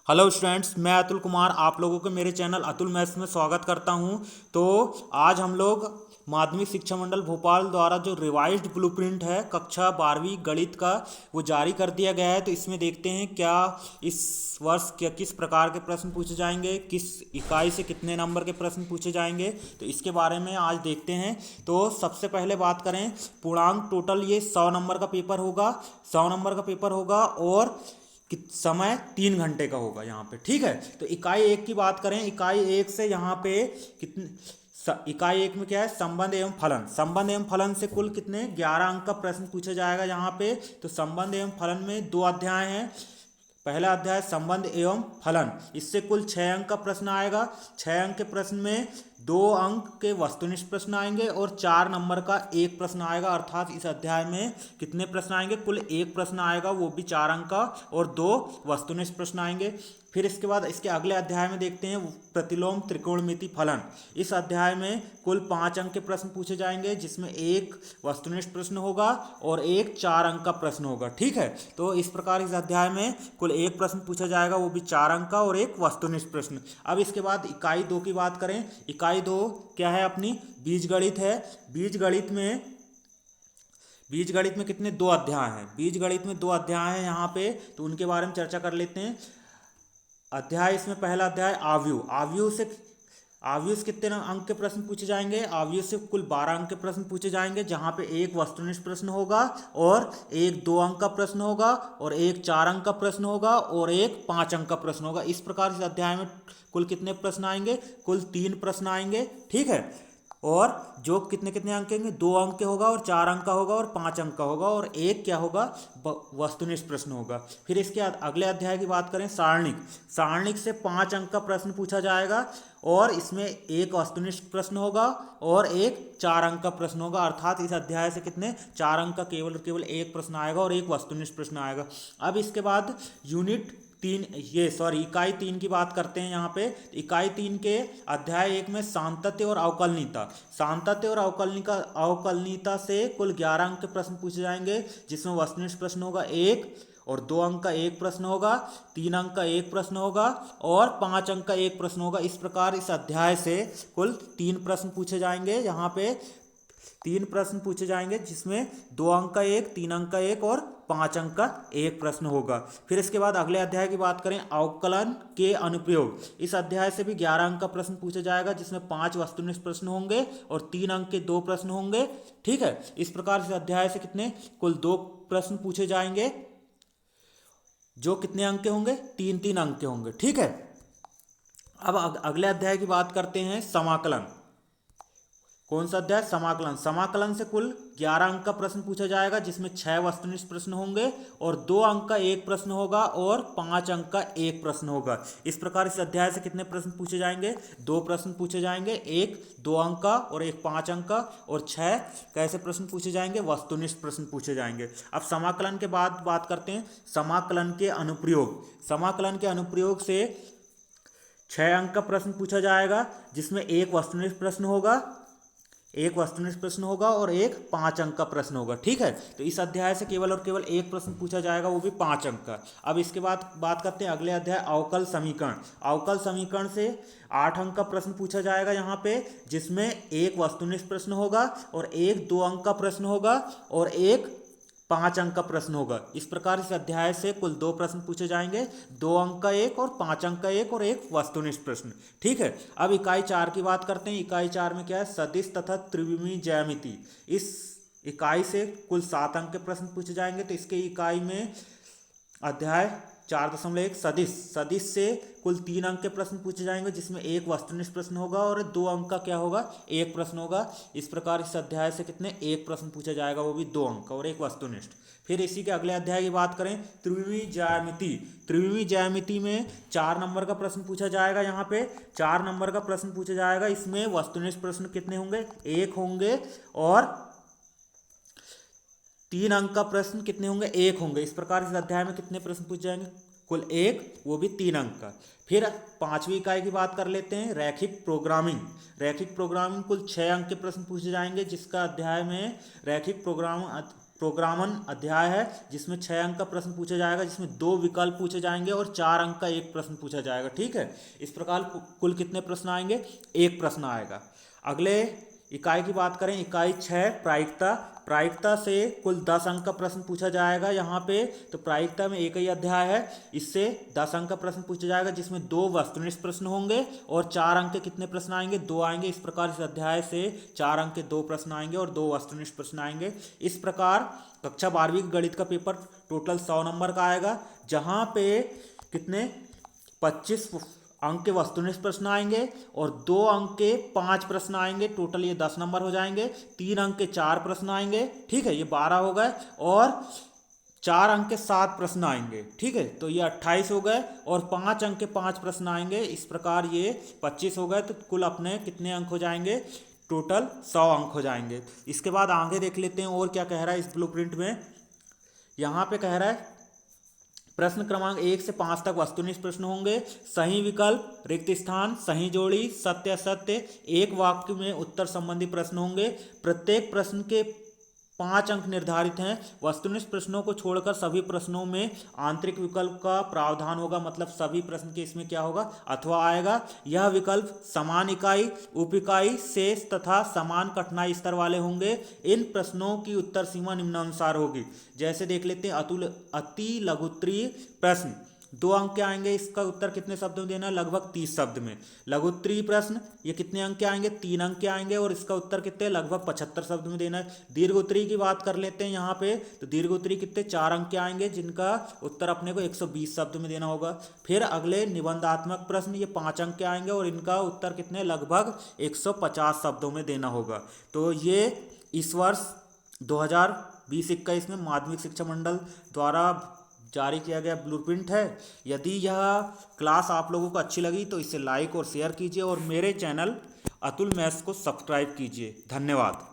Hello students, मैं अतुल कुमार आप लोगों को मेरे चैनल अतुल मैथ्स में स्वागत करता हूं। तो आज हम लोग माध्यमिक शिक्षा मंडल भोपाल द्वारा जो रिवाइज्ड ब्लूप्रिंट है कक्षा 12वीं गणित का वो जारी कर दिया गया है। तो इसमें देखते हैं क्या इस वर्ष क्या किस प्रकार के प्रश्न पूछे जाएंगे, किस इकाई से कितने नंबर के प्रश्न पूछे जाएंगे, तो इसके बारे में आज देखते हैं। तो सबसे पहले बात करें पूर्णांक टोटल, ये 100 नंबर का पेपर होगा। 100 नंबर का पेपर होगा और समय 3 घंटे का होगा यहाँ पे। ठीक है, तो इकाई एक की बात करें, इकाई एक से यहाँ पे कितने इकाई एक में क्या है, संबंध एवं फलन। संबंध एवं फलन से कुल कितने 11 अंक का प्रश्न पूछा जाएगा यहाँ पे। तो संबंध एवं फलन में 2 अध्याय हैं। पहला अध्याय संबंध एवं फलन, इससे कुल 6 अंक का प्रश्न आएगा। 6 अंक के प्रश्न में 2 अंक के वस्तुनिष्ठ प्रश्न आएंगे और 4 नंबर का एक प्रश्न आएगा। अर्थात इस अध्याय में कितने प्रश्न आएंगे, कुल एक प्रश्न आएगा, वो भी 4 अंक का, और 2 वस्तुनिष्ठ प्रश्न आएंगे। फिर इसके बाद इसके अगले अध्याय में देखते हैं प्रतिलोम त्रिकोणमिति फलन। इस अध्याय में कुल 5 अंक के प्रश्न पूछे जाएंगे, जिसमें एक वस्तुनिष्ठ प्रश्न होगा और एक 4 अंक का प्रश्न होगा। ठीक है, तो इस प्रकार इस अध्याय में कुल एक प्रश्न पूछा जाएगा, वो भी 4 अंक का, और एक वस्तुनिष्ठ प्रश्न। अब इसके बाद इकाई 2 की बात करें। इकाई 2 क्या है, अपनी बीजगणित है। बीजगणित में कितने 2 अध्याय हैं। बीजगणित में 2 अध्याय हैं यहाँ पे, तो उनके बारे में चर्चा कर लेते हैं। अध्याय इसमें पहला अध्याय आव्यूह। आव्यूह से कितने अंक के प्रश्न पूछे जाएंगे, आव्यूह से कुल 12 अंक के प्रश्न पूछे जाएंगे, जहां पे एक वस्तुनिष्ठ प्रश्न होगा और एक 2 अंक का प्रश्न होगा और एक 4 अंक का प्रश्न होगा और एक 5 अंक का प्रश्न होगा। इस प्रकार इस अध्याय में कुल कितने प्रश्न आएंगे, कुल 3 प्रश्न आएंगे। ठीक है, और जो कितने कितने अंक के, 2 अंक के होगा और 4 अंक का होगा और 5 अंक का होगा, और एक क्या होगा, वस्तुनिष्ठ प्रश्न होगा। फिर इसके अगले अध्याय की बात करें सारणिक। सारणिक से 5 अंक का प्रश्न पूछा जाएगा और इसमें एक वस्तुनिष्ठ प्रश्न होगा और एक 4 अंक का प्रश्न होगा। अर्थात इस अध्याय से कितने 4 अंक का केवल और केवल एक प्रश्न आएगा और एक वस्तुनिष्ठ प्रश्न आएगा। अब इसके बाद इकाई 3 की बात करते हैं यहाँ पे। इकाई 3 के अध्याय 1 में सांतत्य और अवकलनीयता। सांतत्य और अवकलनीयता से कुल 11 अंक के प्रश्न पूछे जाएंगे, जिसमें वस्तुनिष्ठ प्रश्न होगा एक और 2 अंक का एक प्रश्न होगा, 3 अंक का एक प्रश्न होगा और 5 अंक का एक प्रश्न होगा। इस प्रकार इस अध्याय से कुल 3 प्रश्न पूछे जाएंगे। यहाँ पे 3 प्रश्न पूछे जाएंगे, जिसमें 2 अंक का एक, 3 अंक का एक और 5 अंक का एक प्रश्न होगा। फिर इसके बाद अगले अध्याय की बात करें अवकलन के अनुप्रयोग। इस अध्याय से भी 11 अंक का प्रश्न पूछा जाएगा, जिसमें 5 वस्तुनिष्ठ प्रश्न होंगे और 3 अंक के 2 प्रश्न होंगे। ठीक है, इस प्रकार इस अध्याय से कितने कुल 2 प्रश्न पूछे जाएंगे, जो कितने अंक के होंगे, 3-3 अंक के होंगे। ठीक है, अब अगले अध्याय की बात करते हैं समाकलन। कौन सा अध्याय, समाकलन। समाकलन से कुल 11 अंक का प्रश्न पूछा जाएगा, जिसमें 6 वस्तुनिष्ठ प्रश्न होंगे और 2 अंक का एक प्रश्न होगा और 5 अंक का एक प्रश्न होगा। इस प्रकार इस अध्याय से कितने प्रश्न पूछे जाएंगे, 2 प्रश्न पूछे जाएंगे, एक 2 अंक का और एक 5 अंक का, और 6 कैसे प्रश्न पूछे जाएंगे, वस्तुनिष्ठ प्रश्न पूछे जाएंगे। अब समाकलन के बाद बात करते हैं समाकलन के अनुप्रयोग। समाकलन के अनुप्रयोग से 6 अंक का प्रश्न पूछा जाएगा, जिसमें एक वस्तुनिष्ठ प्रश्न होगा और एक 5 अंक का प्रश्न होगा। ठीक है, तो इस अध्याय से केवल और केवल एक प्रश्न पूछा जाएगा, वो भी 5 अंक का। अब इसके बाद बात करते हैं अगले अध्याय अवकल समीकरण। अवकल समीकरण से 8 अंक का प्रश्न पूछा जाएगा यहाँ पे, जिसमें एक वस्तुनिष्ठ प्रश्न होगा और एक 2 अंक का प्रश्न होगा और एक 5 अंक का प्रश्न होगा। इस प्रकार इस अध्याय से कुल 2 प्रश्न पूछे जाएंगे, 2 अंक का एक और 5 अंक का एक और एक वस्तुनिष्ठ प्रश्न। ठीक है, अब इकाई 4 की बात करते हैं। इकाई 4 में क्या है, सदिश तथा त्रिविमीय ज्यामिति। इस इकाई से कुल 7 अंक के प्रश्न पूछे जाएंगे। तो इसके इकाई में अध्याय 4.1 सदिश से कुल 3 अंक के प्रश्न पूछे जाएंगे, जिसमें एक वस्तुनिष्ठ प्रश्न होगा और 2 अंक का क्या होगा, एक प्रश्न होगा। इस प्रकार इस अध्याय से कितने एक प्रश्न पूछा जाएगा, वो भी 2 अंक का और एक वस्तुनिष्ठ। फिर इसी के अगले अध्याय की बात करें त्रिविमीय ज्यामिति। त्रिविमीय ज्यामिति में 4 नंबर का प्रश्न पूछा जाएगा। यहाँ पे 4 नंबर का प्रश्न पूछा जाएगा। इसमें वस्तुनिष्ठ प्रश्न कितने होंगे, एक होंगे, और 3 अंक का प्रश्न कितने होंगे, एक होंगे। इस प्रकार इस अध्याय में कितने प्रश्न पूछे जाएंगे, कुल एक, वो भी 3 अंक का। फिर 5वीं इकाई की बात कर लेते हैं रैखिक प्रोग्रामिंग। रैखिक प्रोग्रामिंग कुल 6 अंक के प्रश्न पूछे जाएंगे, जिसका अध्याय में रैखिक प्रोग्रामन अध्याय है जिसमें 6 अंक का प्रश्न पूछा जाएगा, जिसमें 2 विकल्प पूछे जाएंगे और 4 अंक का एक प्रश्न पूछा जाएगा। ठीक है, इस प्रकार कुल कितने प्रश्न आएंगे? एक प्रश्न आएगा। अगले इकाई की बात करें, इकाई 6 प्रायिकता। प्रायिकता से कुल 10 अंक का प्रश्न पूछा जाएगा यहाँ पे। तो प्रायिकता में एक ही अध्याय है, इससे 10 अंक का प्रश्न पूछा जाएगा, जिसमें 2 वस्तुनिष्ठ प्रश्न होंगे और 4 अंक के कितने प्रश्न आएंगे? 2 आएंगे। इस प्रकार इस अध्याय से 4 अंक के 2 प्रश्न आएंगे और 2 वस्तुनिष्ठ प्रश्न आएंगे। इस प्रकार कक्षा 12वीं गणित का पेपर टोटल 100 नंबर का आएगा, जहाँ पे कितने 25 अंक के वस्तुनिष्ठ प्रश्न आएंगे और 2 अंक के 5 प्रश्न आएंगे। टोटल ये 10 नंबर हो जाएंगे। 3 अंक के 4 प्रश्न आएंगे। ठीक है, ये 12 हो गए और 4 अंक के 7 प्रश्न आएंगे। ठीक है, तो ये 28 हो गए और 5 अंक के 5 प्रश्न आएंगे। इस प्रकार ये 25 हो गए। तो कुल अपने कितने अंक हो जाएंगे? टोटल 100 अंक हो जाएंगे। इसके बाद आगे देख लेते हैं और क्या कह रहा है इस ब्लूप्रिंट में। यहाँ पे कह रहा है प्रश्न क्रमांक 1 से 5 तक वस्तुनिष्ठ प्रश्न होंगे। सही विकल्प, रिक्त स्थान, सही जोड़ी, सत्य असत्य, एक वाक्य में उत्तर संबंधी प्रश्न होंगे। प्रत्येक प्रश्न के 5 अंक निर्धारित हैं। वस्तुनिष्ठ प्रश्नों को छोड़कर सभी प्रश्नों में आंतरिक विकल्प का प्रावधान होगा, मतलब सभी प्रश्न के इसमें क्या होगा? अथवा आएगा। यह विकल्प समान इकाई, उप इकाई, शेष तथा समान कठिनाई स्तर वाले होंगे। इन प्रश्नों की उत्तर सीमा निम्नानुसार होगी। जैसे देख लेते हैं, अति लघुत्तरीय प्रश्न 2 अंक के आएंगे। इसका उत्तर कितने शब्दों में देना है? लगभग 30 शब्द में। लघुत्तरीय प्रश्न ये कितने अंक के आएंगे? 3 अंक के आएंगे और इसका उत्तर कितने? लगभग 75 शब्द में देना है। दीर्घोत्तरीय की बात कर लेते हैं यहाँ पे, तो दीर्घोत्तरीय कितने? 4 अंक के आएंगे, जिनका उत्तर अपने को 120 शब्द में देना होगा। फिर अगले निबंधात्मक प्रश्न ये 5 अंक के आएंगे और इनका उत्तर कितने? लगभग 150 शब्दों में देना होगा। तो ये इस वर्ष 2020-21 में माध्यमिक शिक्षा मंडल द्वारा जारी किया गया ब्लूप्रिंट है। यदि यह क्लास आप लोगों को अच्छी लगी तो इसे लाइक और शेयर कीजिए और मेरे चैनल अतुल मैथ्स को सब्सक्राइब कीजिए। धन्यवाद।